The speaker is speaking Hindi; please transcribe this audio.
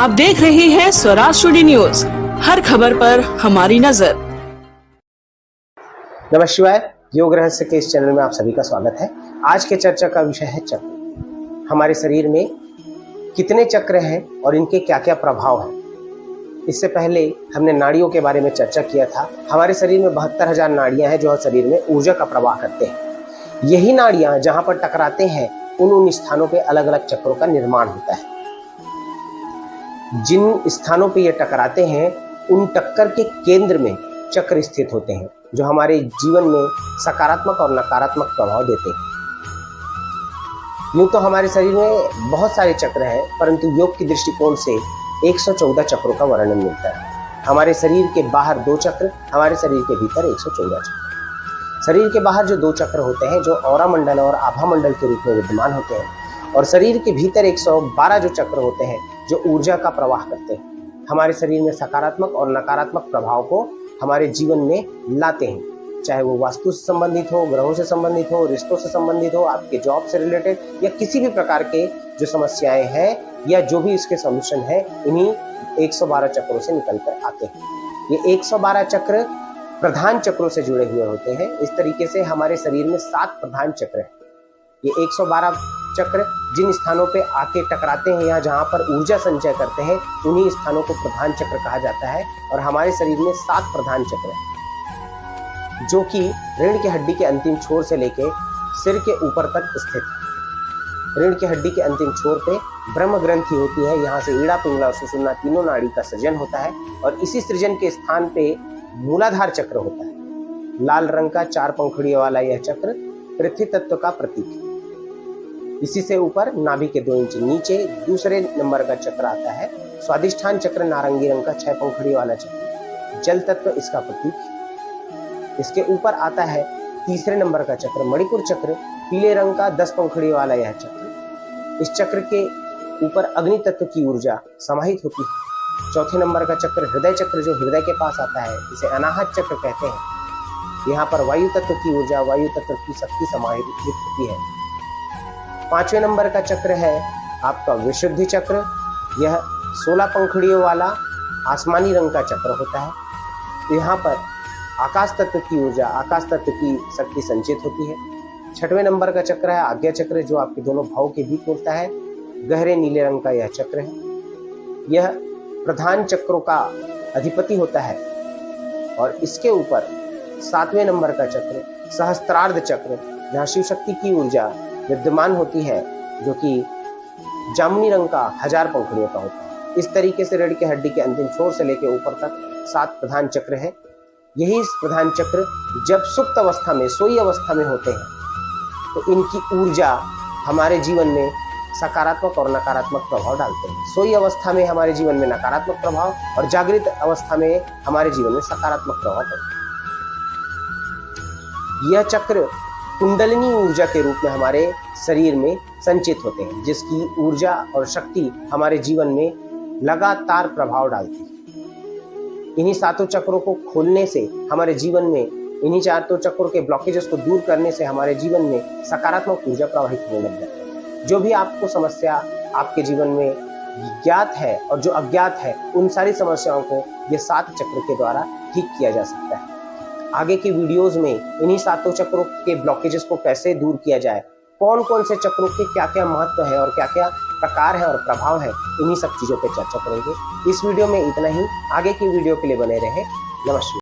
आप देख रहे हैं स्वराज टुडे न्यूज, हर खबर पर हमारी नजर। नमः शिवाय। योग रहस्य के इस चैनल में आप सभी का स्वागत है। आज के चर्चा का विषय है चक्र। हमारे शरीर में कितने चक्र हैं और इनके क्या क्या प्रभाव हैं। इससे पहले हमने नाड़ियों के बारे में चर्चा किया था। हमारे शरीर में 72,000 नाड़ियां हैं जो शरीर में ऊर्जा का प्रवाह करते हैं। यही नाड़ियां जहां पर टकराते हैं उन स्थानों पे अलग अलग चक्रों का निर्माण होता है। जिन स्थानों पे ये टकराते हैं उन टक्कर के केंद्र में चक्र स्थित होते हैं जो हमारे जीवन में सकारात्मक और नकारात्मक प्रभाव देते हैं। यूं तो हमारे शरीर में बहुत सारे चक्र हैं, परंतु योग की दृष्टिकोण से 114 चक्रों का वर्णन मिलता है। हमारे शरीर के बाहर 2 चक्र, हमारे शरीर के भीतर 114 चक्र। शरीर के बाहर जो 2 चक्र होते हैं जो औरा मंडल और आभा मंडल के रूप में विद्यमान होते हैं, और शरीर के भीतर 112 जो चक्र होते हैं जो ऊर्जा का प्रवाह करते हैं, हमारे शरीर में सकारात्मक और नकारात्मक प्रभाव को हमारे जीवन में लाते हैं। चाहे वो वास्तु से संबंधित हो, ग्रहों से संबंधित हो, रिश्तों से संबंधित हो, आपके जॉब से रिलेटेड या किसी भी प्रकार के जो समस्याएं हैं या जो भी इसके सॉल्यूशन है, इन्हीं 112 चक्रों से निकल कर आते हैं। ये 112 चक्र प्रधान चक्रों से जुड़े हुए होते हैं। इस तरीके से हमारे शरीर में 7 प्रधान चक्र हैं। ये 112 चक्र जिन स्थानों पे आके टकराते हैं या जहां पर ऊर्जा संचय करते हैं, उन्हीं स्थानों को प्रधान चक्र कहा जाता है। और हमारे शरीर में 7 प्रधान चक्र हैं जो कि रीढ़ की हड्डी के अंतिम छोर से लेके सिर के ऊपर तक स्थित है। रीढ़ की हड्डी के अंतिम छोर पे ब्रह्म ग्रंथि होती है। यहाँ से ईड़ा, पिंगला और सुषुम्ना तीनों नाड़ी का सृजन होता है और इसी सृजन के स्थान पे मूलाधार चक्र होता है। लाल रंग का 4 पंखुड़ियों वाला यह चक्र पृथ्वी तत्व का प्रतीक है। इसी से ऊपर नाभि के 2 इंच नीचे दूसरे नंबर का चक्र आता है स्वादिष्ठान चक्र, नारंगी रंग का 6 पंखुड़ी वाला चक्र, जल तत्व इसका प्रतीक है। इसके ऊपर आता है तीसरे नंबर का चक्र मणिपुर चक्र, पीले रंग का 10 पंखुड़ी वाला यह चक्र। इस चक्र के ऊपर अग्नि तत्व की ऊर्जा समाहित होती है। चौथे नंबर का चक्र हृदय चक्र जो हृदय के पास आता है, इसे अनाहत चक्र कहते हैं। यहाँ पर वायु तत्व की ऊर्जा, वायु तत्व की शक्ति समाहित होती है। 5वें नंबर का चक्र है आपका विशुद्धि चक्र। यह 16 पंखुड़ियों वाला आसमानी रंग का चक्र होता है। यहाँ पर आकाश तत्व की ऊर्जा, आकाश तत्व की शक्ति संचित होती है। 6वें नंबर का चक्र है आज्ञा चक्र जो आपके दोनों भावों के बीच मिलता है। गहरे नीले रंग का यह चक्र है। यह प्रधान चक्रों का अधिपति होता है। और इसके ऊपर 7वें नंबर का चक्र सहस्त्रार्ध चक्र, जहाँ शिव शक्ति की ऊर्जा विद्यमान होती है, जो कि जामुनी रंग का 1000 पंखुड़ियों का होता है। इस तरीके से रीढ़ की हड्डी के अंतिम छोर से लेकर ऊपर तक 7 प्रधान चक्र हैं। यही प्रधान चक्र जब सुप्त अवस्था में, सोई अवस्था में होते हैं, तो इनकी ऊर्जा हमारे जीवन में सकारात्मक और नकारात्मक प्रभाव डालते हैं। सोई अवस्था में हमारे जीवन में नकारात्मक प्रभाव और जागृत अवस्था में हमारे जीवन में सकारात्मक प्रभाव पड़ता है। यह चक्र कुंडलिनी ऊर्जा के रूप में हमारे शरीर में संचित होते हैं, जिसकी ऊर्जा और शक्ति हमारे जीवन में लगातार प्रभाव डालती है। इन्हीं 7 चक्रों को खोलने से हमारे जीवन में, इन्हीं 4 चक्रों के ब्लॉकेजेस को दूर करने से हमारे जीवन में सकारात्मक ऊर्जा प्रवाहित होने लग जाती है। जो भी आपको समस्या आपके जीवन में ज्ञात है और जो अज्ञात है, उन सारी समस्याओं को ये 7 चक्र के द्वारा ठीक किया जा सकता है। आगे की वीडियोस में इन्हीं 7 चक्रों के ब्लॉकेजेस को कैसे दूर किया जाए, कौन कौन से चक्रों के क्या क्या महत्व है और क्या क्या प्रकार है और प्रभाव है, इन्हीं सब चीजों पे चर्चा करेंगे। इस वीडियो में इतना ही। आगे की वीडियो के लिए बने रहें। नमस्कार।